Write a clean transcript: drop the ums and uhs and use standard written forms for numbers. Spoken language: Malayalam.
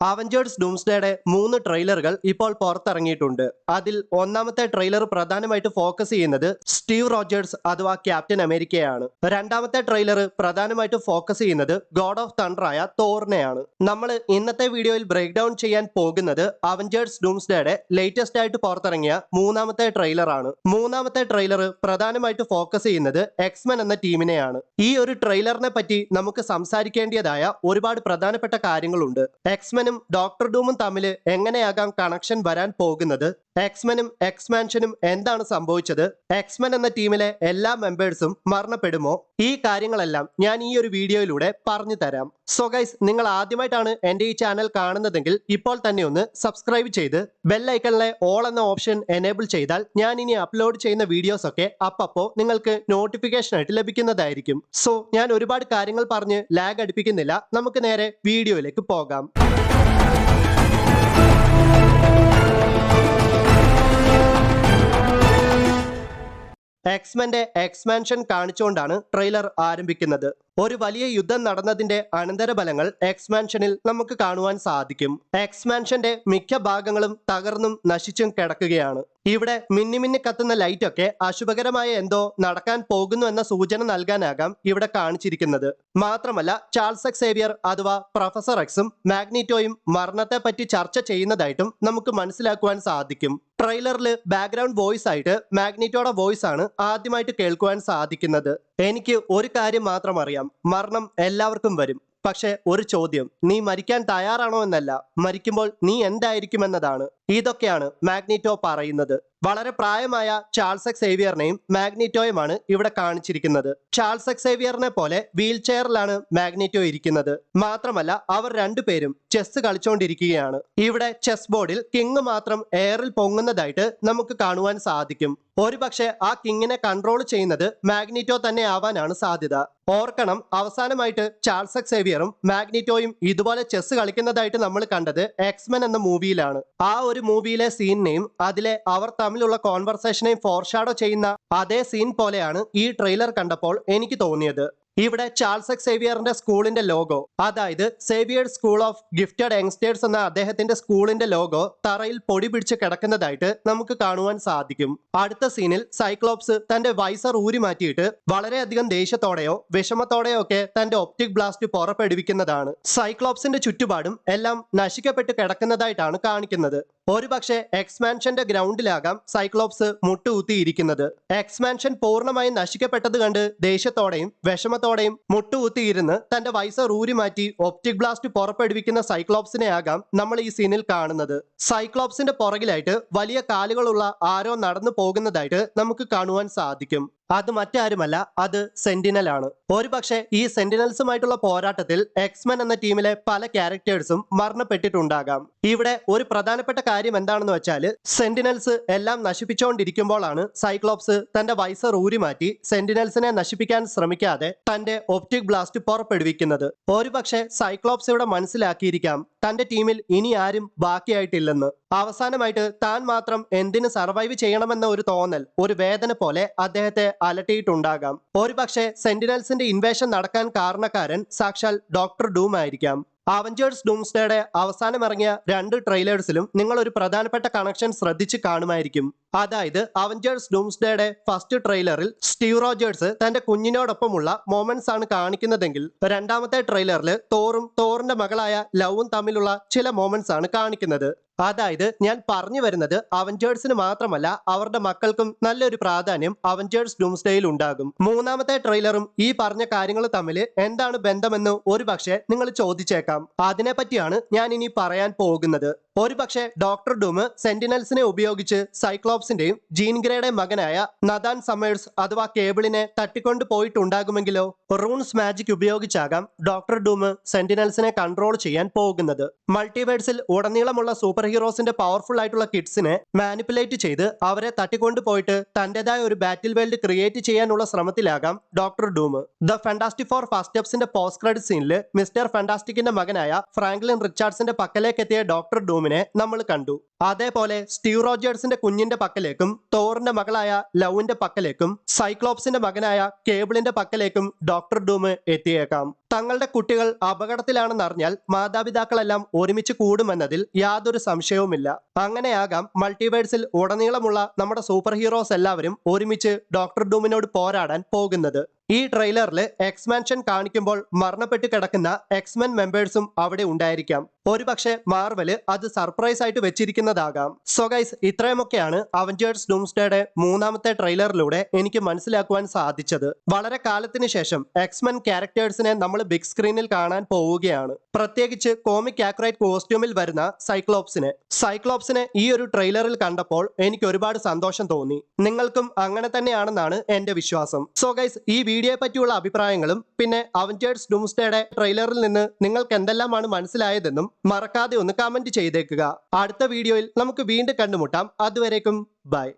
അവഞ്ചേഴ്സ് ഡൂംസ്ഡേയുടെ 3 ട്രെയിലറുകൾ ഇപ്പോൾ പുറത്തിറങ്ങിയിട്ടുണ്ട്. അതിൽ ഒന്നാമത്തെ ട്രെയിലർ പ്രധാനമായിട്ട് ഫോക്കസ് ചെയ്യുന്നത് സ്റ്റീവ് റോജേഴ്സ് അഥവാ ക്യാപ്റ്റൻ അമേരിക്കയാണ്. രണ്ടാമത്തെ ട്രെയിലർ പ്രധാനമായിട്ട് ഫോക്കസ് ചെയ്യുന്നത് ഗോഡ് ഓഫ് തണ്ടറായ തോറിനെയാണ്. നമ്മൾ ഇന്നത്തെ വീഡിയോയിൽ ബ്രേക്ക് ഡൗൺ ചെയ്യാൻ പോകുന്നത് അവഞ്ചേഴ്സ് ഡൂംസ്ഡേയുടെ ലേറ്റസ്റ്റ് ആയിട്ട് പുറത്തിറങ്ങിയ മൂന്നാമത്തെ ട്രെയിലറാണ്. മൂന്നാമത്തെ ട്രെയിലർ പ്രധാനമായിട്ട് ഫോക്കസ് ചെയ്യുന്നത് എക്സ്മെൻ എന്ന ടീമിനെയാണ്. ഈ ഒരു ട്രെയിലറിനെ പറ്റി നമുക്ക് സംസാരിക്കേണ്ടതായ ഒരുപാട് പ്രധാനപ്പെട്ട കാര്യങ്ങളുണ്ട്. എക്സ്മെനും ഡോക്ടർ ഡൂമും തമ്മിൽ എങ്ങനെയാകാം കണക്ഷൻ വരാൻ പോകുന്നത്, എക്സ്മെനും എക്സ്മാൻഷനും എന്താണ് സംഭവിച്ചത്, എക്സ്മെൻ എന്ന ടീമിലെ എല്ലാ മെമ്പേഴ്സും മരണപ്പെടുമോ, ഈ കാര്യങ്ങളെല്ലാം ഞാൻ ഈ ഒരു വീഡിയോയിലൂടെ പറഞ്ഞു തരാം. സോ ഗൈസ്, നിങ്ങൾ ആദ്യമായിട്ടാണ് എന്റെ ഈ ചാനൽ കാണുന്നതെങ്കിൽ ഇപ്പോൾ തന്നെ ഒന്ന് സബ്സ്ക്രൈബ് ചെയ്ത് ബെൽ ഐക്കണിലെ ഓൾ എന്ന ഓപ്ഷൻ എനേബിൾ ചെയ്താൽ ഞാൻ ഇനി അപ്ലോഡ് ചെയ്യുന്ന വീഡിയോസ് ഒക്കെ അപ്പപ്പോ നിങ്ങൾക്ക് നോട്ടിഫിക്കേഷൻ ആയിട്ട് ലഭിക്കുന്നതായിരിക്കും. സോ ഞാൻ ഒരുപാട് കാര്യങ്ങൾ പറഞ്ഞ് ലാഗ് അടുപ്പിക്കുന്നില്ല, നമുക്ക് നേരെ വീഡിയോയിലേക്ക് പോകാം. എക്സ്മെന്റെ എക്സ്മാൻഷൻ കാണിച്ചുകൊണ്ടാണ് ട്രെയിലർ ആരംഭിക്കുന്നത്. ഒരു വലിയ യുദ്ധം നടന്നതിന്റെ അനന്തരഫലങ്ങൾ എക്സ്മാൻഷനിൽ നമുക്ക് കാണുവാൻ സാധിക്കും. എക്സ്മാൻഷന്റെ മിക്ക ഭാഗങ്ങളും തകർന്നും നശിച്ചും കിടക്കുകയാണ്. ഇവിടെ മിന്നി കത്തുന്ന ലൈറ്റ് ഒക്കെ അശുഭകരമായ എന്തോ നടക്കാൻ പോകുന്നു എന്ന സൂചന നൽകാനാകാം ഇവിടെ കാണിച്ചിരിക്കുന്നത്. മാത്രമല്ല, ചാൾസ് സേവിയർ അഥവാ പ്രൊഫസർ എക്സും മാഗ്നീറ്റോയും മരണത്തെ പറ്റി ചർച്ച ചെയ്യുന്നതായിട്ടും നമുക്ക് മനസ്സിലാക്കുവാൻ സാധിക്കും. ട്രെയിലറിൽ ബാക്ക്ഗ്രൗണ്ട് വോയിസ് ആയിട്ട് മാഗ്നീറ്റോയുടെ വോയിസ് ആണ് ആദ്യമായിട്ട് കേൾക്കുവാൻ സാധിക്കുന്നത്. എനിക്ക് ഒരു കാര്യം മാത്രം അറിയാം, മരണം എല്ലാവർക്കും വരും. പക്ഷെ ഒരു ചോദ്യം, നീ മരിക്കാൻ തയ്യാറാണോ എന്നല്ല, മരിക്കുമ്പോൾ നീ എന്തായിരിക്കുമെന്നതാണ്. ഇതൊക്കെയാണ് മാഗ്നീറ്റോ പറയുന്നത്. വളരെ പ്രായമായ ചാൾസ് സേവിയറിനെയും മാഗ്നീറ്റോയുമാണ് ഇവിടെ കാണിച്ചിരിക്കുന്നത്. ചാൾസ് സേവിയറിനെ പോലെ വീൽ ചെയറിലാണ് മാഗ്നീറ്റോ ഇരിക്കുന്നത്. മാത്രമല്ല, അവർ രണ്ടുപേരും ചെസ് കളിച്ചുകൊണ്ടിരിക്കുകയാണ്. ഇവിടെ ചെസ് ബോർഡിൽ കിങ് മാത്രം എയറിൽ പൊങ്ങുന്നതായിട്ട് നമുക്ക് കാണുവാൻ സാധിക്കും. ഒരുപക്ഷെ ആ കിങ്ങിനെ കൺട്രോൾ ചെയ്യുന്നത് മാഗ്നീറ്റോ തന്നെ ആവാനാണ് സാധ്യത. ഓർക്കണം, അവസാനമായിട്ട് ചാൾസ് സേവിയറും മാഗ്നീറ്റോയും ഇതുപോലെ ചെസ് കളിക്കുന്നതായിട്ട് നമ്മൾ കണ്ടത് എക്സ്മെൻ എന്ന മൂവിയിലാണ്. ആ ഒരു മൂവിയിലെ സീനിനെയും അതിലെ അവർ തമ്മിലുള്ള കോൺവെർസേഷനെയും ഫോർഷാഡോ ചെയ്യുന്ന അതേ സീൻ പോലെയാണ് ഈ ട്രെയിലർ കണ്ടപ്പോൾ എനിക്ക് തോന്നിയത്. ഇവിടെ ചാൾസ് സേവിയറിന്റെ സ്കൂളിന്റെ ലോഗോ, അതായത് Xavier school of gifted youngsters എന്ന അദ്ദേഹത്തിന്റെ സ്കൂളിന്റെ ലോഗോ തറയിൽ പൊടി പിടിച്ച് കിടക്കുന്നതായിട്ട് നമുക്ക് കാണുവാൻ സാധിക്കും. അടുത്ത സീനിൽ സൈക്ലോപ്സ് തന്റെ വൈസർ ഊരി മാറ്റിയിട്ട് വളരെയധികം ദേഷ്യത്തോടെയോ വിഷമത്തോടെയോ ഒക്കെ തന്റെ ഒപ്റ്റിക് ബ്ലാസ്റ്റ് പുറപ്പെടുവിക്കുന്നതാണ്. സൈക്ലോപ്സിന്റെ ചുറ്റുപാടും എല്ലാം നശിക്കപ്പെട്ട് കിടക്കുന്നതായിട്ടാണ് കാണിക്കുന്നത്. ഒരുപക്ഷെ എക്സ്മാൻഷന്റെ ഗ്രൗണ്ടിലാകാം സൈക്ലോപ്സ് മുട്ടുകുത്തിയിരിക്കുന്നത്. എക്സ്മാൻഷൻ പൂർണ്ണമായും നശിക്കപ്പെട്ടത് കണ്ട് ദേഷ്യത്തോടെയും വിഷമത്തോടെയും മുട്ടുകുത്തിയിരുന്ന് തന്റെ വൈസർ ഊരി മാറ്റി ഒപ്റ്റിക് ബ്ലാസ്റ്റ് പുറപ്പെടുവിക്കുന്ന സൈക്ലോപ്സിനെ ആകാം നമ്മൾ ഈ സീനിൽ കാണുന്നത്. സൈക്ലോപ്സിന്റെ പുറകിലായിട്ട് വലിയ കാലുകളുള്ള ആരോ നടന്നു പോകുന്നതായിട്ട് നമുക്ക് കാണുവാൻ സാധിക്കും. അത് മറ്റാരുമല്ല, അത് സെന്റിനൽ ആണ്. ഒരുപക്ഷെ ഈ സെന്റിനൽസുമായിട്ടുള്ള പോരാട്ടത്തിൽ എക്സ്മെൻ എന്ന ടീമിലെ പല ക്യാരക്ടേഴ്സും മരണപ്പെട്ടിട്ടുണ്ടാകാം. ഇവിടെ ഒരു പ്രധാനപ്പെട്ട കാര്യം എന്താണെന്ന് വെച്ചാൽ, സെന്റിനൽസ് എല്ലാം നശിപ്പിച്ചുകൊണ്ടിരിക്കുമ്പോഴാണ് സൈക്ലോപ്സ് തന്റെ വൈസർ ഊരി മാറ്റി സെന്റിനൽസിനെ നശിപ്പിക്കാൻ ശ്രമിക്കാതെ തന്റെ ഒപ്റ്റിക് ബ്ലാസ്റ്റ് പുറപ്പെടുവിക്കുന്നത്. ഒരുപക്ഷെ സൈക്ലോപ്സ് ഇവിടെ മനസ്സിലാക്കിയിരിക്കാം തന്റെ ടീമിൽ ഇനി ആരും ബാക്കിയായിട്ടില്ലെന്ന്. അവസാനമായിട്ട് താൻ മാത്രം എന്തിന് സർവൈവ് ചെയ്യണമെന്ന ഒരു തോന്നൽ, ഒരു വേദന പോലെ അദ്ദേഹത്തെ അലട്ടിയിട്ടുണ്ടാകാം. ഒരുപക്ഷെ സെന്റിനൽസിന്റെ ഇൻവേഷൻ നടക്കാൻ കാരണക്കാരൻ സാക്ഷാൽ ഡോക്ടർ ഡൂം ആയിരിക്കാം. അവഞ്ചേഴ്സ് ഡൂംസ്ഡേയുടെ അവസാനം ഇറങ്ങിയ 2 ട്രെയിലേഴ്സിലും നിങ്ങൾ ഒരു പ്രധാനപ്പെട്ട കണക്ഷൻ ശ്രദ്ധിച്ച് കാണുമായിരിക്കും. അതായത് അവഞ്ചേഴ്സ് ഡൂംസ്ഡേയുടെ ഫസ്റ്റ് ട്രെയിലറിൽ സ്റ്റീവ് റോജേഴ്സ് തന്റെ കുഞ്ഞിനോടൊപ്പമുള്ള മൊമെന്റ്സ് ആണ് കാണിക്കുന്നതെങ്കിൽ രണ്ടാമത്തെ ട്രെയിലറിൽ തോറിന്റെ മകളായ ലവും തമ്മിലുള്ള ചില മൊമെന്റ്സ് ആണ് കാണിക്കുന്നത്. അതായത് ഞാൻ പറഞ്ഞു വരുന്നത്, അവഞ്ചേഴ്സിന് മാത്രമല്ല അവരുടെ മക്കൾക്കും നല്ലൊരു പ്രാധാന്യം അവഞ്ചേഴ്സ് ഡൂംസ്ഡേയിൽ ഉണ്ടാകും. മൂന്നാമത്തെ ട്രെയിലറും ഈ പറഞ്ഞ കാര്യങ്ങൾ തമ്മിൽ എന്താണ് ബന്ധമെന്ന് ഒരുപക്ഷെ നിങ്ങൾ ചോദിച്ചേക്കാം. അതിനെപ്പറ്റിയാണ് ഞാൻ ഇനി പറയാൻ പോകുന്നത്. ഒരുപക്ഷെ ഡോക്ടർ ഡൂം സെന്റിനൽസിനെ ഉപയോഗിച്ച് സൈക്ലോപ്സിന്റെയും ജീൻ ഗ്രേയുടെയും മകനായ നഥാൻ സമേഴ്സ് അഥവാ കേബിളിനെ തട്ടിക്കൊണ്ടു പോയിട്ടുണ്ടാകുമെങ്കിലോ? റൂൺസ് മാജിക് ഉപയോഗിച്ചാകാം ഡോക്ടർ ഡൂം സെന്റിനൽസിനെ കൺട്രോൾ ചെയ്യാൻ പോകുന്നത്. മൾട്ടിവേഴ്സിൽ ഉടനീളമുള്ള സൂപ്പർ ഹീറോസിന്റെ പവർഫുൾ ആയിട്ടുള്ള കിഡ്സിനെ മാനിപ്പുലേറ്റ് ചെയ്ത് അവരെ തട്ടിക്കൊണ്ടു പോയിട്ട് തന്റേതായ ഒരു ബാറ്റിൽ വേൾഡ് ക്രിയേറ്റ് ചെയ്യാനുള്ള ശ്രമത്തിലാകാം Doctor Doom. The Fantastic Four first സ്റ്റെപ്സിന്റെ പോസ്റ്റ് ക്രെഡിറ്റ് സീനിൽ മിസ്റ്റർ ഫാന്റാസ്റ്റിക്കിന്റെ മകനായ ഫ്രാങ്ക്ലിൻ റിച്ചാർഡ്സിന്റെ പക്കലേക്ക് എത്തിയ ഡോക്ടർ ഡൂം ഡൂമിനെ നമ്മൾ കണ്ടു. അതേപോലെ സ്റ്റീവ് റോജേഴ്സിന്റെ കുഞ്ഞിന്റെ പക്കലേക്കും തോറിന്റെ മകളായ ലവിന്റെ പക്കലേക്കും സൈക്ലോപ്സിന്റെ മകനായ കേബിളിന്റെ പക്കലേക്കും ഡോക്ടർ ഡൂം എത്തിയേക്കാം. തങ്ങളുടെ കുട്ടികൾ അപകടത്തിലാണെന്നറിഞ്ഞാൽ മാതാപിതാക്കളെല്ലാം ഒരുമിച്ച് കൂടുമെന്നതിൽ യാതൊരു സംശയവുമില്ല. അങ്ങനെയാകാം മൾട്ടിവേഴ്സിൽ ഉടനീളമുള്ള നമ്മുടെ സൂപ്പർ ഹീറോസ് എല്ലാവരും ഒരുമിച്ച് ഡോക്ടർ ഡൂമിനോട് പോരാടാൻ പോകുന്നത്. ഈ ട്രെയിലറിൽ എക്സ്മാൻഷൻ കാണിക്കുമ്പോൾ മരണപ്പെട്ട് കിടക്കുന്ന എക്സ്മെൻ മെമ്പേഴ്സും അവിടെ ഉണ്ടായിരിക്കാം. ഒരുപക്ഷെ മാർവല് അത് സർപ്രൈസ് ആയിട്ട് വെച്ചിരിക്കുന്നതാകാം. സോ ഗൈസ്, ഇത്രയുമൊക്കെയാണ് അവഞ്ചേഴ്സ് ഡൂംസ്ഡേയുടെ മൂന്നാമത്തെ ട്രെയിലറിലൂടെ എനിക്ക് മനസ്സിലാക്കുവാൻ സാധിച്ചത്. വളരെ കാലത്തിന് ശേഷം എക്സ്മെൻ ക്യാരക്ടേഴ്സിനെ നമ്മൾ ബിഗ് സ്ക്രീനിൽ കാണാൻ പോവുകയാണ്. പ്രത്യേകിച്ച് കോമിക് ആക്രൈറ്റ് കോസ്റ്റ്യൂമിൽ വരുന്ന സൈക്ലോപ്സിനെ ഈ ഒരു ട്രെയിലറിൽ കണ്ടപ്പോൾ എനിക്ക് ഒരുപാട് സന്തോഷം തോന്നി. നിങ്ങൾക്കും അങ്ങനെ തന്നെയാണെന്നാണ് എന്റെ വിശ്വാസം. സോ ഗൈസ്, ഈ വീഡിയോയെ പറ്റിയുള്ള അഭിപ്രായങ്ങളും പിന്നെ അവഞ്ചേഴ്സ് ഡൂംസ്ഡേയുടെ ട്രെയിലറിൽ നിന്ന് നിങ്ങൾക്ക് എന്തെല്ലാമാണ് മനസ്സിലായതെന്നും മറക്കാതെ ഒന്ന് കമന്റ് ചെയ്തേക്കുക. അടുത്ത വീഡിയോയിൽ നമുക്ക് വീണ്ടും കണ്ടുമുട്ടാം. അതുവരേക്കും ബൈ.